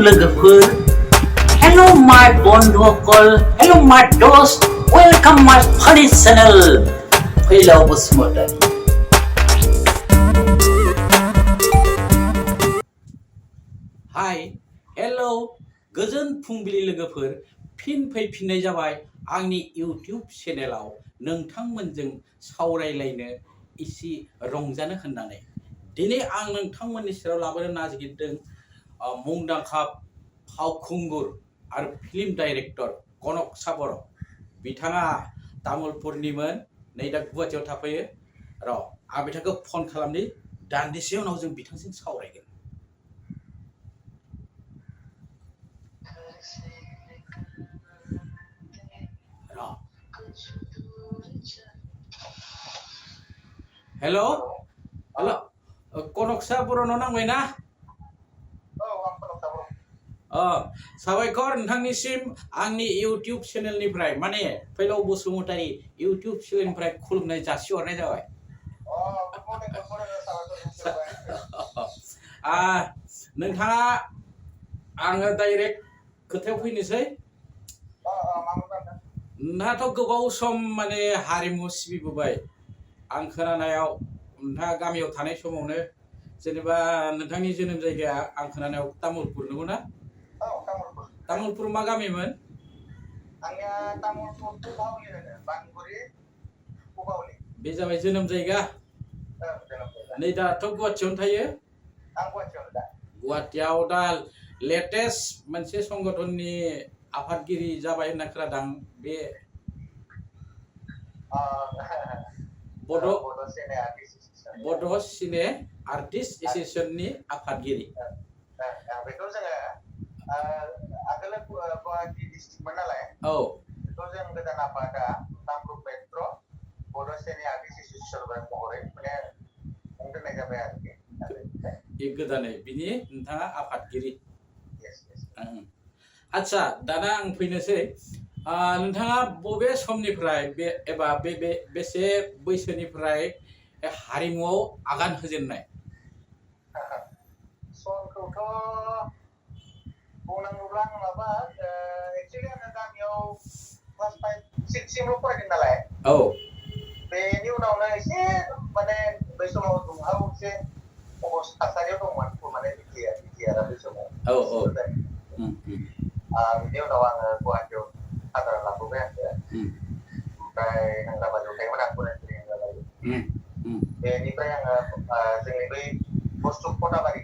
लोगोफोर Hello my बन्धुफोर Hello my दोस्त Welcome my funny channel फैलाव बसुमतारी हाय हेलो गोजोन फुंबिलि लोगोफोर फिन फैफिननाय जाबाय आंनि इउटिउब चेनेलाव नोंथांमोनजों सावरायलायनो इसे रंजानो होननानै दिनै आं नोंथांमोननि सेराव लाबोनो नागिरदों मुंदांखा फावखुंगुर आरो फिल्म डाइरेक्टर कनक साबर बिथाङा तामुलपुरनिमोन नै दा गुवाहाटीयाव थाफैयो र' आं बिथांखौ फन खालामनि दान्दिसे उनाव जों बिथांजों सावरायगोन हेलो हेलो कनक साबरनो नांबायना साबायखर नोंथांनिसिम आंनि इउटिउब चेनेलनिफ्राय माने फैलाव बसुमतारी इउटिउब चेनेलनिफ्राय खुलुमनाय जासिहरनाय जाबाय नोंथाङा आङो डाइरेक्ट खोथायाव फैनोसै नोंथाङाथ' गोबाव सम माने हारिमु सिबिबोबाय आं खोनानायाव नोंथाङा गामियाव थानाय समावनो जेनेबा नोंथांनि जोनोम जायगाया आं खोनानायाव तामुलपुर नंगौना तामुलपुर मा गामिमोन आंनिया तामुलपुर पुबावली होनो बानगुरि पुबावली बे जाबाय जोनोम जायगा नै दाथ' गुवाहाटीयावनो थायो आं गुवाहाटीयावनो दा गुवाहाटीयाव दा लेटेस्ट मोनसे संगठननि आफादगिरि जाबाय होनना खोनादों बे बड' सिने आर्टिस्ट एसोसिएशननि आफादगिरि बेखौ जोङो आगोल गुवाहाटी डिस्ट्रिक्टमोन नालाय औ बेखौ जों गोदान आफादा कामरुप मेट्र' बड' सिने आर्टिस्ट एसोसिएशन महरै माने मुं दोननाय जाबाय आरोखि बे गोदानै बिनि नोंथाङा आफादगिरि आच्छा दाना आं फैनोसै नोंथाङा बबे समनिफ्राय एबा बेसे बैसोनिफ्राय हारिमुआव आगान होजेननाय समखौथ' बुंनांगौब्ला आं माबा एक्चुअलि आङो गामियाव क्लास 5 6 सिमल' फरायदों नालाय औ बेनि उनावनो एसे माने बै समाव दुंहाव एसे थासारियाव दंमोन माने बिटिआर बै समाव औ बिनि उनाव आङो गुवाहाटीयाव आदार लाबोबाय आङो ओमफ्राय हांगाबादियाव थायोमोन आं फरायसालि हांगाबादि बेनिफ्राय आङो जोंनि बै बस्तु खथाबारि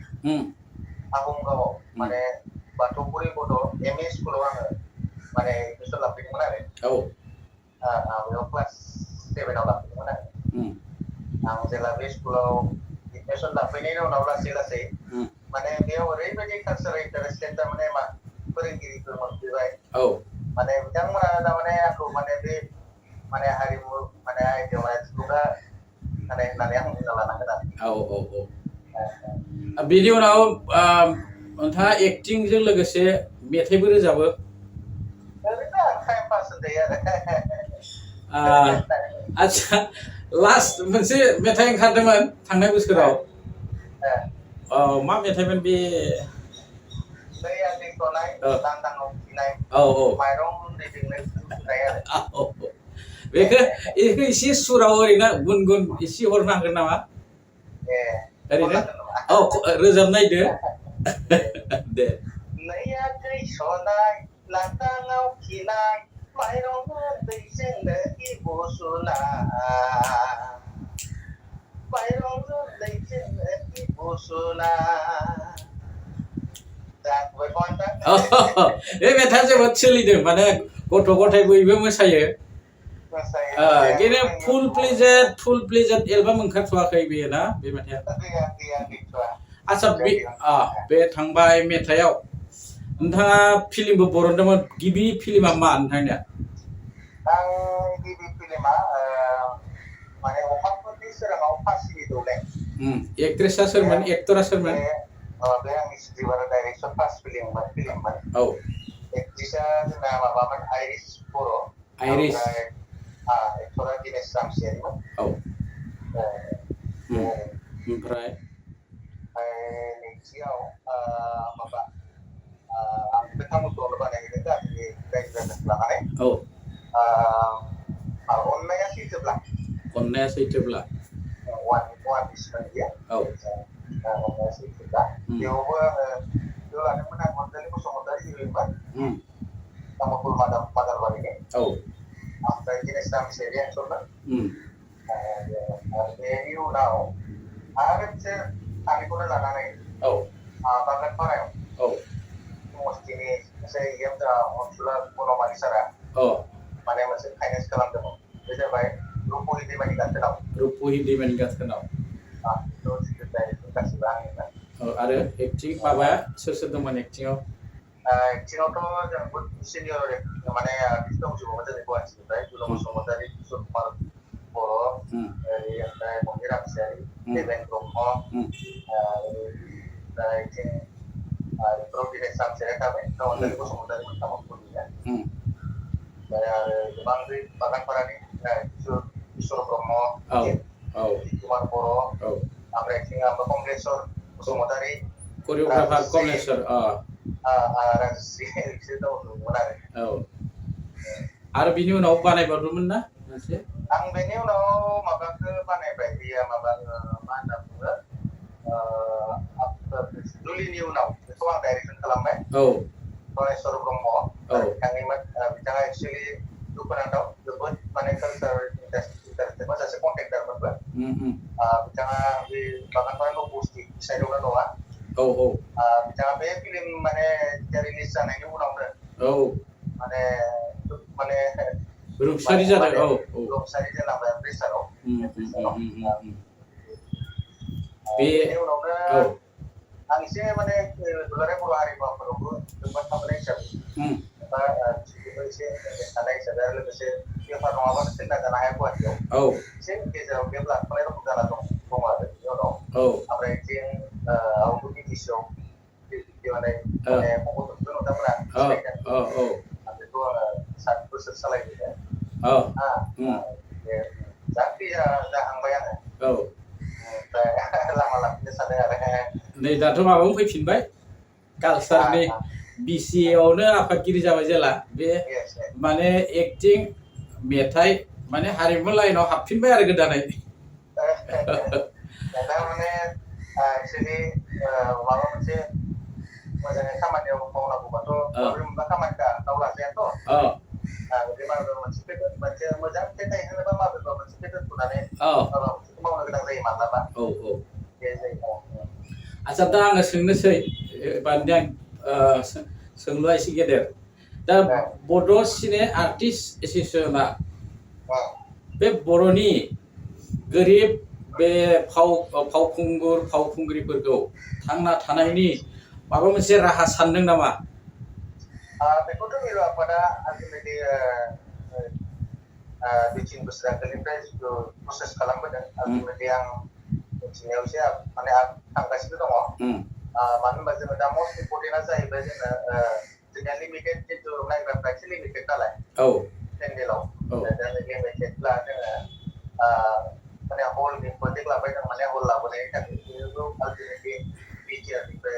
आहमगावआव माने बाथौपुरि बड' एम इ स्कुलाव आङो माने एडमिसन लाफैदोंमोन आरो बेयाव क्लास 7आव लाफैदोंमोन आं जेला बे स्कुलाव एडमिसन लाफैनायनि उनाव लासै लासै माने बेयाव ओरैबायदि कालचारेल इन्टारेस्टेड थारमाने फोरोंगिरिफोर मोनफैबाय माने बिथांमोना थारमाने आंखौ माने बे माने हारिमु माने आयदायाव माने थुलुंगा होनाय होननानै आं बुंना लानांगोन आरो बेनि उनाव नोंथाङा एक्टिंजों लोगोसे मेथाइबो रोजाबो ओरैनो टाइम पास होनजायो आरो आच्छा लास्ट मोनसे मेथाइ ओंखारदोंमोन थांनाय बोसोराव मा मेथाइमोन बे नै आंनि खनाय लांदाङाव खिनाय माइरं दैजोंनो सुनाय आरो बेखौ एसे सुराव ओरैनो गुनगुन एसे हरनो हागोन नामा ओरैनो रोजाबनायदो दे नै आगै सनाय लांदाङाव खिनाय माइरं दैजोंनो इबु सुनाय माइरं दैजोंनो इबु सुनाय बे मेथाइआ जोबोद सोलिदों माने गथ' गथाय बयबो मोसायो फुल प्लेजेट एलबाम ओंखारथ'वाखै बेयो ना बे मेथाइआ आच्छा बे थांबाय मेथाइआव नोंथाङा फिल्मबो बरनदोंमोन गिबि फिल्मा मा नोंथांनिया आं गिबि फिल्मा माने अखाफोरनि सोराङाव फासिनि दौलें एक्ट्रेसा सोरमोन एक्टरा सोरमोन बे आंनि स्क्रिप्ट डाइरेक्सन फार्स्ट फिल्ममोन एक्ट्रिसा जोंना माबामोन आइरिस बर' एक्टरा दिनेश रामसियारिमोन ओमफ्राय नैथियाव माबा अननाया सैथोब्ला अननाया सैथोब्ला वान बिसमोन बियो अननाया सैथोब्ला बेयावबो आङो बेयाव लादोंमोन आं अनजालि बसुमतारी हिर'इनमोन तामुलपुर मादारबारिनि ओमफ्राय दिनेश रामसियारि एक्टरमोन बेनि उनाव आरो बिसोर सानैखौनो लानानै बागानपारायाव समस्तिनि सासे हिनजाव अनसुला बनमालि सारा माने मोनसे फाइनेन्स खालामदोंमोन बे जाबाय रुपहि दैमानि गाथोनाव गासिबो आंनिमोन आरो एक्टिं माबा सोर दंमोन एक्टिंआव एक्टिंआवथ' जों बहुद सिनियर माने आर्टिस्ट दंजोबोमोन जोंनि गुवाहाटिनिफ्राय जुलं बसुमतारी किशोर कुमार बर' ओमफ्राय मन्दिर रामसियारि देबेन ब्रह्म ओमफ्राय बेफोराव दिनेश रामसियारि थाबाय अनजालि बसुमतारी तामुलपुरनिया ओमफ्राय आरो गोबां बै बागानपारानि किशोर ब्रह्म कुमार बर' ओमफ्राय कमलेश्वर बसुमतारी करियोग्राफार कमलेश्वर राजश्री बिसोर दंमोन आरो बिनि उनाव बानायबावदोंमोन ना मोनसे आं बेनि उनाव माबाखौ बानायबाय बेयो माबा मा होनना बुङो जुलिनि उनाव बेखौ आं डाइरेक्सन खालामबाय धनेश्वर ब्रह्म बिथांनिमोन बिथाङा एक्सुवेलि दुखुनांथाव जोबोद माने कालचार इन्डास्ट्रिमोन सासे कन्ट्रेक्टारमोनबो बिथाङा बे बागानपारा नबस्थि साइडआवनो नङा बिथाङा बे फिल्म माने रिलिज जानायनि उनावनो माने रुंसारि जादों रुंसारि जालांबाय प्रेसाराव बेनि उनावनो आं एसे माने दुलाराय बर' हारिमुफोरावबो लोब्बा थाबोनाय हिसाबै एबा एसे थानाय हिसाबै आरो लोगोसे बेफार नङाबानो सोलिना जानो हाया गुवाहाटियाव एसे गेजेराव गेप लाख'नाय रखम जाना दं आरो बेनि उनाव ओमफ्राय बिथिं आउटडुर बिटिसिआव माने फंबायफोरखौ नोंथांमोना बेखौ आङो 7 बोसोर सालायबोदों जाहांबाय आङो ओमफ्राय लामा लाफिननो सानदों आरो नै दाथ' माबायाव फैफिनबाय कालसारनि BCAआवनो आफादगिरि जाबाय जेला बे माने एक्टिं मेथाइ माने हारिमु लाइनाव हाबफिनबाय आरो गोदानै माने एक्सुवेलि माबा मोनसे मोजाङै खामानियाव मावनांगौबाथ' मोनबा खामानिखा गाव लाजायाथ' बे माबेबा मोनसे मोजां फिथाइ होनोबा माबेबा मोनसे दोनथ'नानै माबा मोनसेखौ मावनो गोनां जायो माब्लाबा बे जायो आच्छा दा आङो सोंनोसै बांद्राय आं सोंलुआ एसे गेदेर दा बड' सिने आर्टिस्ट एस'सिएशना बे बर'नि गोरिब बे फावखुंगुर फावखुंग्रिफोरखौ थांना थानायनि माबा मोनसे राहा सानदों नामा बेखौथ' मिरु आफादा आल्टिमेटलि 2-3 बोसोर आगोलनिफ्राय जिथु प्रसेस खालामबोदों आल्टिमेटलि आं मिथिनायाव एसे माने आं थांगासिनो दङ मानो होनबा जोङो दा मस्ट इम्परटेन्टआ जाहैबाय जोंना लिमिटेड जिथु नायग्राफ्रा एसे लिमिटेड नालाय पेन्डेलाव दा लिमिटेडब्ला जोङो माने हलनि प्रजेक्ट लाबाय जों माने हल लाबोनायनि थाखाय बेखौ आल्टिमेटलि बिटिआरनिफ्राय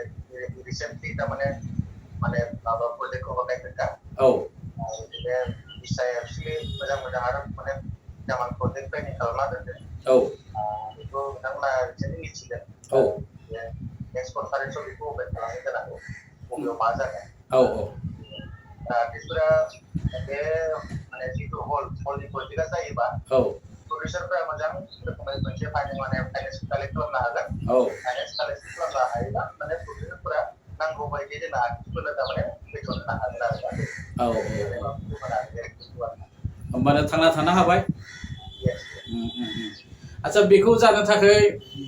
रिसेन्टलि थारमाने माबा प्रजेक्टखौ हरनाय खोथा बिदिनो बिसाया एक्सुवेलि मोजां आरो माने जामान प्रजेक्ट प्लेनिं खालामना दोनदों बेखौ बिथांमोना रिसेन्टलि मिथिदों नेक्स्ट कनफारेन्सआव बेखौ अपेन खालामनो जानांगौ बबेयाव मा जागोन आर्टिस्टफोरा बे माने जिथु हलनि प्रजेक्टआ जायोबा प्रडिउसारफोरा मोजां रोखोमै मोनसे फाइनेन्स कालेक्ट खालामनो हागोन फाइनेन्स कालेक्ट खालामनो हायोबा माने प्रडिउसारफोरा नांगौ बायदि जोंना आर्टिस्टफोरनो थारमाने बेथन होनो हागोन आरो होमबानो थांना थानो हाबाय आच्छा बेखौ जानो थाखाय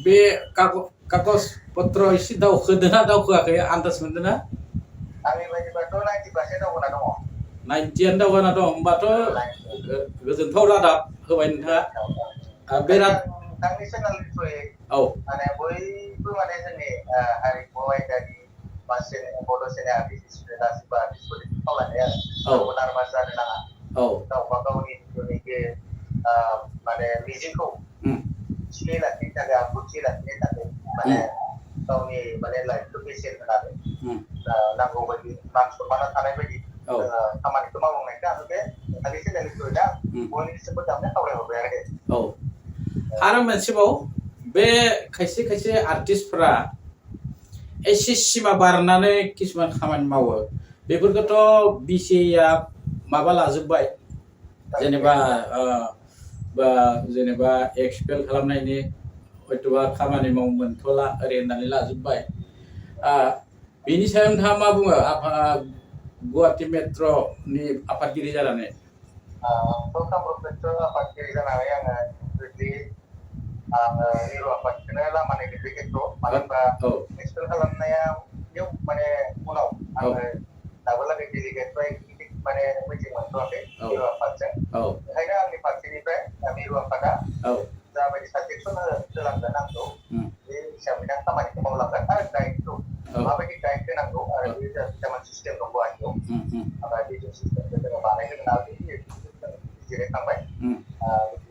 बे कागज पत्र एसे दावखोदोंना दावखोआखै आन्दाज मोनदोंना आंनि बायदिबाथ' 90% दावगाना दङ 90आनो दावगाना दं होमबाथ' गोजोनथाव रादाब होबाय नोंथाङा बिराद नोंथांनि चेनेलनि थ्रुयै माने बयबो माने जोंनि हारिमु आयदानि बड' सिने आर्टिस्ट गासिबो आर्टिस्टफोरनि खावलायनाय आरो नार्भास जानो नाङा गावबा गावनि जिथुनिखि माने मिजिंखौ थियै लाखिनो थाखाय आब्रुथि लाखिनो थाखाय माने गावनि माने लाइफखौ बेसेन होनानै नांगौ बायदि मान सनमाना थानाय बायदि खामानिखौ मावलांनायखौ आङो बे नोंथांनि चेनेलनिफ्राय दा बयनिसिमबो दामनो खावलायहरबाय आरो आरो मोनसेबाव बे खायसे खायसे आर्टिस्टफोरा एसे सिमा बारनानै किसुमान खामानि मावो बेफोरखौथ' बिसिआ माबा लाजोबबाय जेनेबा जेनेबा एक्सपेल खालामनायनि हयतोबा खामानि मावनो मोनथ'ला ओरै होननानै लाजोबबाय बेनि सायाव नोंथाङा मा बुङो गुवाहाटि मेट्र'नि आफादगिरि जानानै कामरुप मेट्र' आफादगिरि जानानै आङो मिरु आफादखौनो लामा नागिरदों खेथ्रआव मानो होनबा एक्सपेल खालामनाया माने उनाव आङो दाबोलागै डेलिगेट माने मिटिं मोनथ'वाखै मिरु आफादजों ओंखायनो आंनि फारसेनिफ्राय मिरु आफादा जाबायदि साजेसन होलांगोन आंखौ बे हिसाबैनो आं खामानिखौ मावलांगोन आरो गाइडखौ माबायदि गाइड होनांगौ आरो बे जामोन सिस्टेम दं गुवाहाटियाव ओमफ्राय बे सिस्टेमखौ जोङो बानायगोन आरो जिरायखांबाय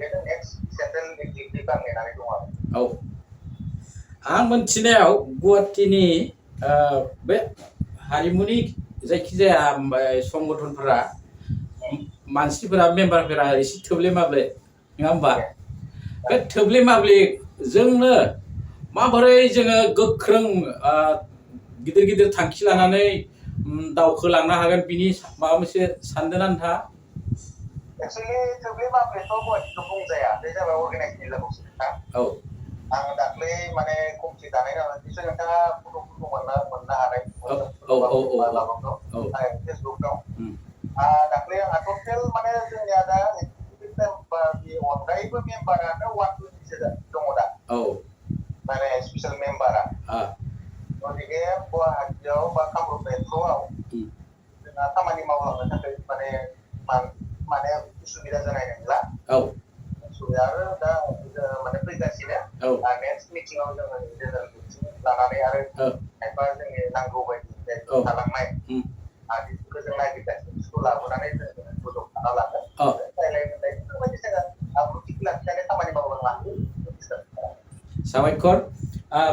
बिदिनो नेक्स्ट सेन्ट्रेल एक्जिकिउटिभ आं नेनानै दं आरो आं मोनथिनायाव गुवाहाटिनि बे हारिमुनि जायखिजाया संगठनफोरा मानसिफोरा मेम्बारफोरा एसे थोब्ले माब्ले नङा होमबा बे थोब्ले माब्ले जोंनो माबोरै जोङो गोख्रों गिदिर गिदिर थांखि लानानै दावखोलांनो हागोन बिनि माबा मोनसे सानदोंना नोंथाङा एक्चुअली थोब्ले माब्लेथ' गुवाहाटिखौ बुंजाया बे जाबाय अर्गानाइजेसननि लेभेलसो नोंथां आं दाख्लै माने कमिटि दानाय नालाय बिसोर नोंथाङा फट'फोरखौ मोननो हानाय फेसबुकआव दाख्लै आंहा टटेल माने जोंनिया दा मेम्बारनि अनगायैबो मेम्बारानो 120 दङ दा माने स्पेसियेल मेम्बारा गतिके गुवाहाटियाव बा कामरुप मेट्र'आव जोंहा खामानि मावलांनो थाखाय माने उसुबिदा जानाय नंला उसुबिदा आरो दा माने फैगासिनो नेक्स्ट मिटिङाव जोङो जेनेरेल मिटिं लानानै आरो खायफा जोंनि नांगौ बायदि थालांनाय आर्टिस्टखौ जों नागिरगासिनो बिसोरखौ लाबोनानै जों बजब खाना लागोन रायलायनाय बेफोरबायदि जोङो आब्रुथिखौ लाखिनानै खामानि मावलांनो साबायखर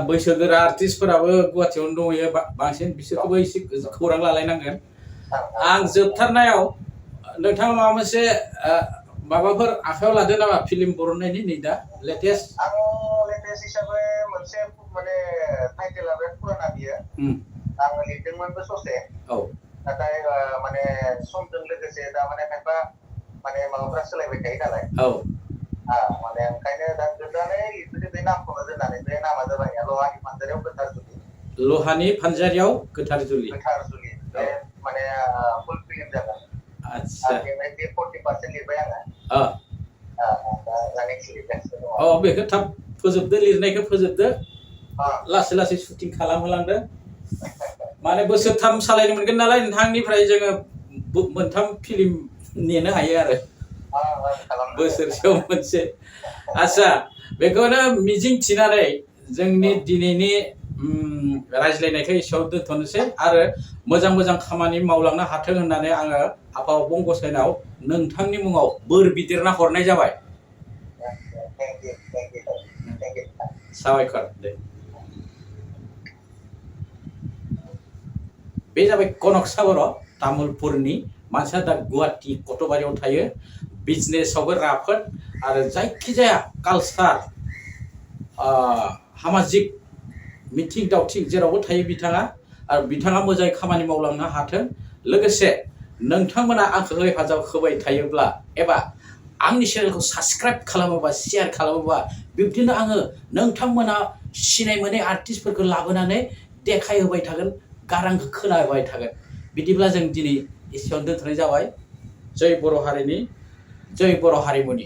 बैसोगोरा आर्टिस्टफोराबो गुवाहाटियावनो दंहैयो बांसिन बिसोरखौबो एसे खौरां लालायनांगोन आं जोबथारनायाव नोंथाङा माबा मोनसे माबाफोर आखायाव लादो नामा फिल्म बरननायनि नै दा लेटेस्ट आं लेटेस्ट हिसाबै मोनसे माने टाइटेला बिराद पुराना बियो आं लिरदोंमोनबो ससे नाथाय माने समजों लोगोसे दा माने खायफा माने माबाफ्रा सोलायबाय थायो नालाय माने ओंखायनो दा गोदानै लिरबोदों बे नामखौनो दोननानै बे नामा जाबाय लहानि फानजारियाव गोथार जुलि लहानि फानजारियाव गोथार जुलि बे माने फुल फिल्म जागोन आच्छा बे 40% लिरबाय आङो बेखौ थाब फोजोबदो लिरनायखौ फोजोबदो लासै लासै शुटिं खालामहोलांदो माने बोसोरथाम सालायनो मोनगोन नालाय नोंथांनिफ्राय जोङो मोनथाम फिल्म नेनो हायो आरो बोसोरसेयाव मोनसे आच्छा बेखौनो मिजिं थिनानै जोंनि दिनैनि रायज्लायनायखौ एसेयाव दोनथ'नोसै आरो मोजां मोजां खामानि मावलांनो हाथों होननानै आङो आफा अबं गसाइनाव नोंथांनि मुङाव बोर बिदेरना हरनाय जाबाय साबायखर दे बे जाबाय कनक सागर तामुलपुरनि मानसिया दा गुवाहाटि कटबारियाव थायो बिजनेसावबो राफोद आरो जायखिजाया कालचार सामाजिक मिथिं दावथिं जेरावबो थायो बिथाङा आरो बिथाङा मोजाङै खामानि मावलांनो हाथों लोगोसे नोंथांमोना आंखौ हेफाजाब होबाय थायोब्ला एबा आंनि चेनेलखौ साबस्क्राइब खालामोबा शेयार खालामोबा बिब्दिनो आङो नोंथांमोना सिनाय मोनै आर्टिस्टफोरखौ लाबोनानै देखायहोबाय थागोन गारांखौ खोनाहोबाय थागोन बिदिब्ला जों दिनै एसेयावनो दोनथ'नाय जाबाय जय बर' हारिनि जय बर' हारिमुनि